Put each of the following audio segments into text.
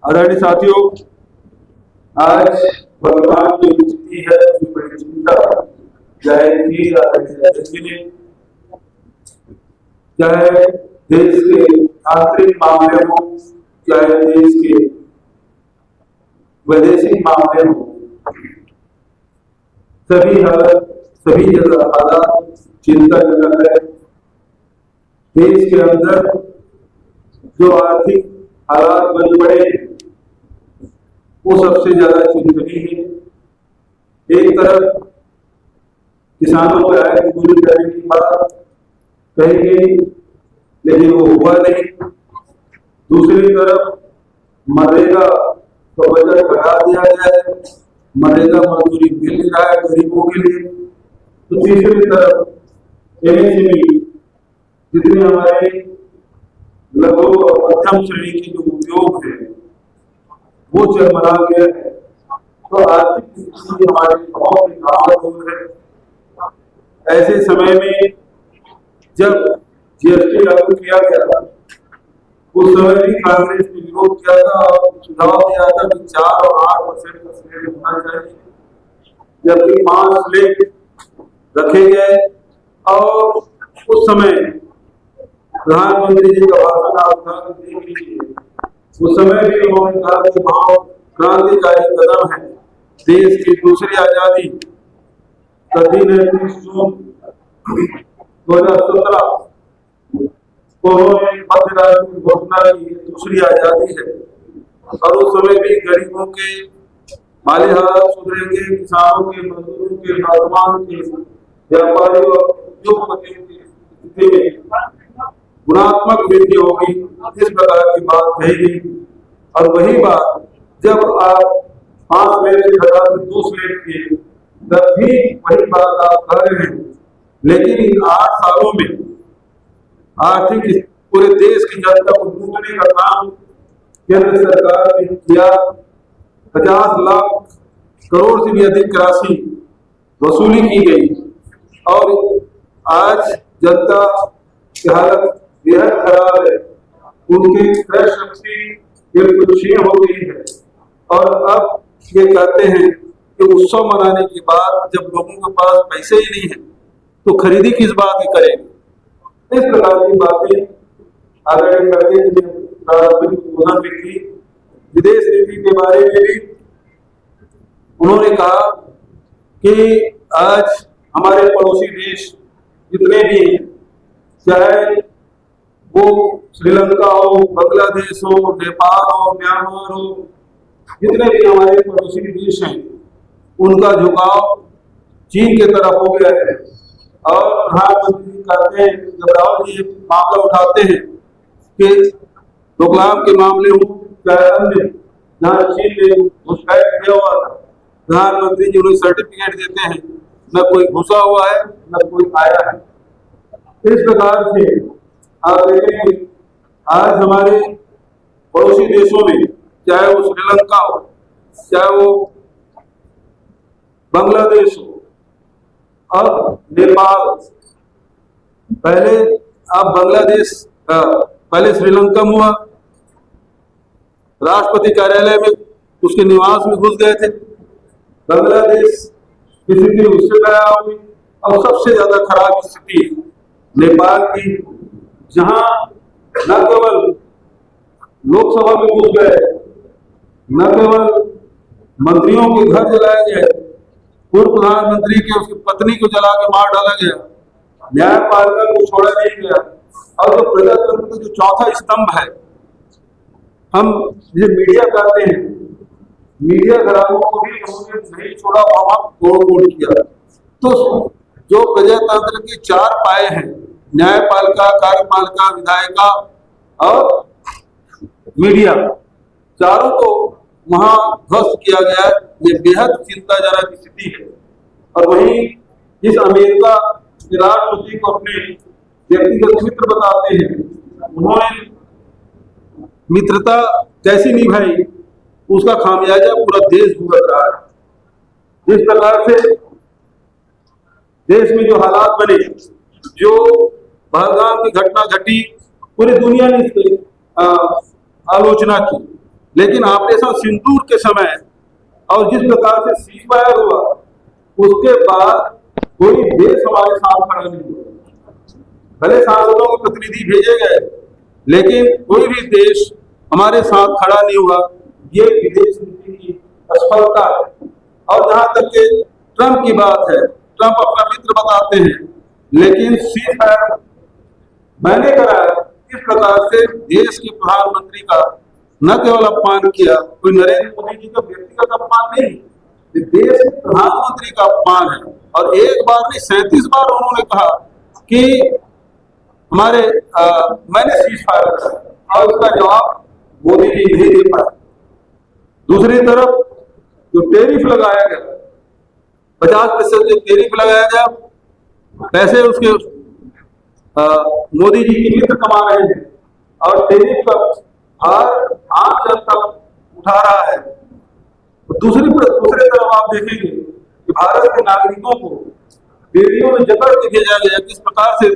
आदरणीय साथियों, आज वर्तमान जो स्थिति है उसकी बड़ी चिंता जाहिर की आदरणीय अध्यक्ष जी ने, चाहे देश के आंतरिक मामले हो, चाहे देश के वैदेशिक मामले हो, सभी जगह हालात चिंताजनक है। देश के अंदर जो आर्थिक हालात बन पड़े वो सबसे ज्यादा चिंतनीय है। एक तरफ किसानों पर आय दोगुनी करने की बात कही गई, लेकिन वो हुआ नहीं। दूसरी तरफ मनरेगा का बजट बढ़ा दिया गया है, मनरेगा मजदूरी मिल रहा है गरीबों के लिए। तो तीसरी तरफ एमएसएमई जितने हमारे लघु और मध्यम श्रेणी के जो उद्योग है वो चरमरा गया है। तो आर्थिक स्थिति हमारी बहुत ही नाजुक है। ऐसे समय में जब जीएसटी लागू किया गया उस समय भी कांग्रेस ने विरोध किया था और सुझाव दिया था कि 4 और 8% का स्लैब होना चाहिए, जबकि 5 स्लैब रखे गए। और उस समय प्रधानमंत्री जी का भाषण आप देख लीजिए, उस समय भी उन्होंने कहा कि बहुत क्रांतिकारी कदम है, देश की दूसरी आजादी का दिन है 30 जून 2017 को उन्होंने मध्यरात्रि की घोषणा की, दूसरी आजादी है। और उस समय भी गरीबों के माली हालात सुधरेंगे, किसानों के, मजदूरों के, नौजवानों के, व्यापारियों और उद्योगपतियों की स्थिति में गुणात्मक वृद्धि होगी, इस प्रकार की बात कही गई। और वही बात जब आप 5 स्लैब से घटा के 2 स्लैब किए, तब भी वही बात आप कह रहे हैं। लेकिन इन 8 सालों में आर्थिक पूरे देश की जनता को लूटने का काम केंद्र सरकार ने किया। 50 लाख करोड़ से भी अधिक राशि वसूली की गई और आज जनता की हालत बेहद खराब है। उनकी क्रय शक्ति बिल्कुल क्षीण हो गई है। और अब ये कहते हैं कि उत्सव मनाने के बाद जब लोगों के पास पैसे ही नहीं है तो खरीदी किस बात की करेंगे। इस प्रकार की बातें आगे करके उन्होंने लिखी। विदेश नीति के बारे में भी उन्होंने कहा कि आज हमारे पड़ोसी देश जितने भी हैं, चाहे वो श्रीलंका हो, बांग्लादेश हो, नेपाल हो, म्यांमार हो, जितने भी हमारे पड़ोसी देश हैं, उनका झुकाव चीन की तरफ हो गया है। और प्रधानमंत्री जी कहते हैं, जब राहुल जी मामला उठाते हैं कि डोकलाम के मामले हो, चाहे अन्य जहाँ चीन ने घुसपैठ किया हुआ था, प्रधानमंत्री जी उन्हें सर्टिफिकेट देते हैं, न कोई घुसा हुआ है न कोई आया है। इस प्रकार से आप देखेंगे आज हमारे पड़ोसी देशों में, चाहे वो श्रीलंका हो, चाहे वो बांग्लादेश हो, अब नेपाल, पहले अब बांग्लादेश, पहले श्रीलंका हुआ, राष्ट्रपति कार्यालय में उसके निवास में घुस गए थे। बांग्लादेश की स्थिति उससे खराब हुई। और सबसे ज्यादा खराब स्थिति नेपाल की, जहां न केवल लोकसभा में घुस गए, न केवल मंत्रियों के घर जलाए गए, पूर्व प्रधानमंत्री के उसकी पत्नी को जला के मार डाला गया, न्यायपालिका को छोड़ा नहीं गया। और जो प्रजातंत्र का जो चौथा स्तंभ है, हम ये मीडिया कहते हैं, मीडिया घरानों को भी उन्होंने नहीं छोड़ा, वहां तोड़ किया। तो जो प्रजातंत्र के 4 पाए हैं, न्यायपालिका, कार्यपालिका, विधायिका और मीडिया, चारों को वहां ध्वस्त किया गया। ये बेहद चिंताजनक स्थिति है। और वहीं जिस अमेरिका के राष्ट्रपति को अपने व्यक्तिगत मित्र बताते हैं, उन्होंने मित्रता कैसी निभाई उसका खामियाजा पूरा देश भुगत रहा है। जिस प्रकार से देश में जो हालात बने, जो पहलगाम की घटना घटी, पूरी दुनिया ने इसकी आलोचना की, लेकिन ऑपरेशन सिंदूर के समय और जिस प्रकार से सीज फायर हुआ उसके बाद कोई देश हमारे साथ खड़ा नहीं हुआ। भले सांसदों के प्रतिनिधि भेजे गए लेकिन कोई भी देश हमारे साथ खड़ा नहीं हुआ। ये विदेश नीति की असफलता है। और जहां तक के ट्रंप की बात है, ट्रंप अपना मित्र बताते हैं लेकिन सीज फायर मैंने कराया। इस प्रकार से देश के प्रधानमंत्री का न केवल अपमान किया, कोई नरेंद्र मोदी जी का व्यक्तिगत अपमान नहीं, देश के प्रधानमंत्री का अपमान है। और एक बार नहीं 37 बार उन्होंने कहा कि हमारे मैंने सीज फायर कराया और उसका जवाब मोदी जी नहीं दे पाए। दूसरी तरफ जो टैरिफ लगाया गया 50% जो टैरिफ लगाया गया, पैसे उसके मोदी जी की मित्र कमा रहे हैं और टैरिफ का भार आम जनता उठा रहा है। तो दूसरे तरफ आप देखेंगे कि भारत के नागरिकों को रेडियो में जकड़ के भेजा गया, किस प्रकार से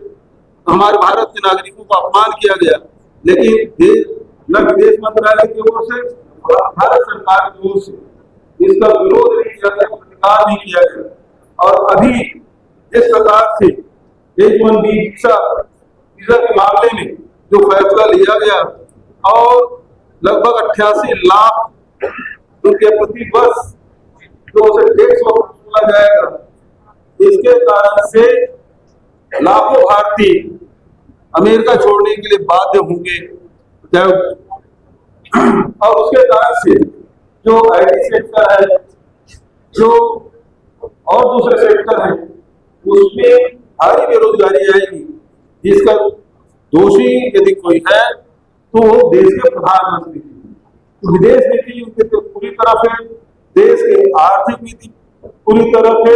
हमारे भारत के नागरिकों को अपमान किया गया। लेकिन न विदेश मंत्रालय की ओर से भारत सरकार की ओर से इसका विरोध नहीं किया गया, प्रतिकार नहीं किया गया। और अभी जिस प्रकार से H-1B वीजा के मामले में जो फैसला लिया गया और लगभग 88 लाख रुपये प्रति वर्ष जो उसे टैक्स वसूला जाएगा, इसके कारण से लाखों भारतीय अमेरिका छोड़ने के लिए बाध्य होंगे। और उसके कारण से जो IT सेक्टर है, जो और दूसरे सेक्टर हैं, उसमें भारी बेरोजगारी आएगी, जिसका दोषी यदि कोई है तो वो देश के प्रधानमंत्री। तो विदेश नीति उनके तो पूरी तरह से, देश की आर्थिक नीति पूरी तरह से,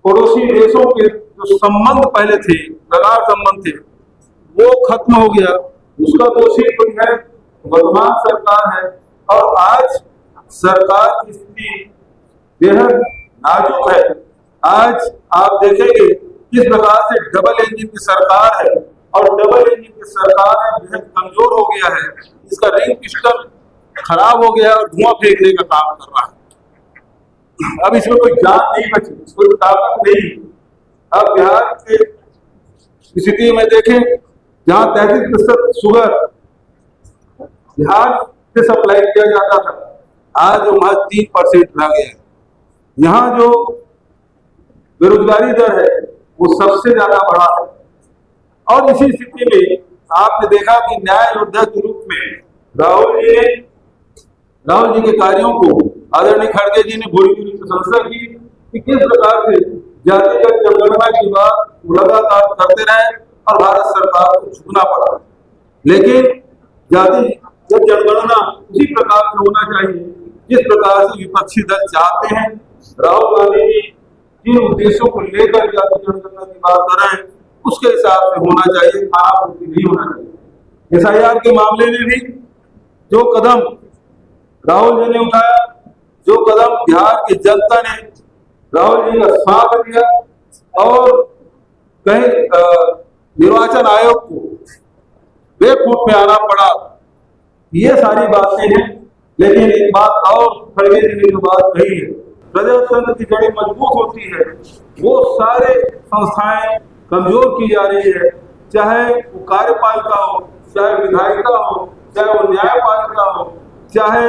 पड़ोसी देशों के जो संबंध पहले थे, प्रगाढ़ संबंध थे, वो खत्म हो गया। उसका दोषी कोई है, वर्तमान सरकार है। और आज सरकार की स्थिति बेहद नाजुक है। आज आप देखेंगे किस प्रकार से डबल इंजन की सरकार है और डबल इंजन की सरकार है बेहद कमजोर हो गया है। इसका रिंग पिस्टन खराब हो गया और धुआं फेंकने का काम कर रहा है। अब इसमें कोई जान नहीं बची, कोई ताकत नहीं। अब बिहार के स्थिति में देखें, जहां 33% शुगर बिहार से सप्लाई किया जाता था, आज वो महज 3% रह गया है। यहाँ जो बेरोजगारी दर है वो सबसे ज्यादा बढ़ा है। और इसी स्थिति में आपने देखा कि न्याय योद्धा के रूप में राहुल जी के कार्यों को आदरणीय खड़गे जी ने भूरी प्रशंसा की कि किस प्रकार से जातिगत जनगणना की बात लगातार करते रहे और भारत सरकार को झुकना पड़ा। लेकिन जातिगत जनगणना उसी प्रकार से होना चाहिए जिस प्रकार से विपक्षी दल चाहते हैं। राहुल गांधी जी जिन उद्देश्यों को लेकर जाति जनगणना की बात कर रहे हैं उसके हिसाब से होना चाहिए, खानापूर्ति नहीं होना चाहिए। SIR के मामले में भी जो कदम राहुल जी ने उठाया, जो कदम बिहार की जनता ने राहुल जी का साथ दिया और कहीं निर्वाचन आयोग को बेखूट में आना पड़ा, ये सारी बातें हैं। लेकिन एक बात और खड़गे जी ने जो बात कही है, प्रजातंत्र की जड़ें मजबूत होती है, वो सारे संस्थाएं कमजोर की जा रही है, चाहे वो कार्यपालिका हो, चाहे विधायिका हो, चाहे वो न्यायपालिका हो, चाहे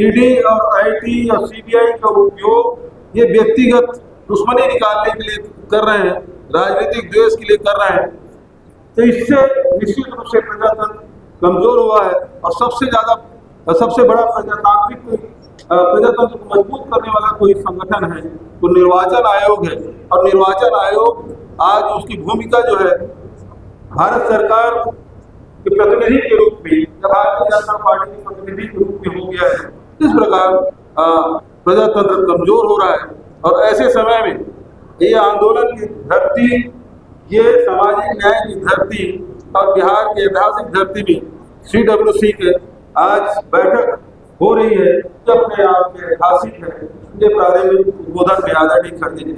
ED और IT और CBI का उपयोग ये व्यक्तिगत दुश्मनी निकालने के लिए कर रहे हैं, राजनीतिक द्वेष के लिए कर रहे हैं। तो इससे निश्चित रूप से प्रजातंत्र कमजोर हुआ है। और सबसे बड़ा प्रजातंत्र को मजबूत करने वाला कोई संगठन है तो निर्वाचन आयोग है। और निर्वाचन आयोग आज उसकी भूमिका जो है भारत सरकार के प्रतिनिधि के रूप में, भारतीय जनता पार्टी के प्रतिनिधि के रूप में हो गया है। इस प्रकार प्रजातंत्र कमजोर हो रहा है। और ऐसे समय में ये आंदोलन की धरती, ये सामाजिक न्याय की धरती और बिहार की ऐतिहासिक धरती में CWC के आज बैठक हो रही है, जो अपने आप में ऐतिहासिक है। ये प्रारंभिक उद्बोधन में आदरणीय खड़गे जी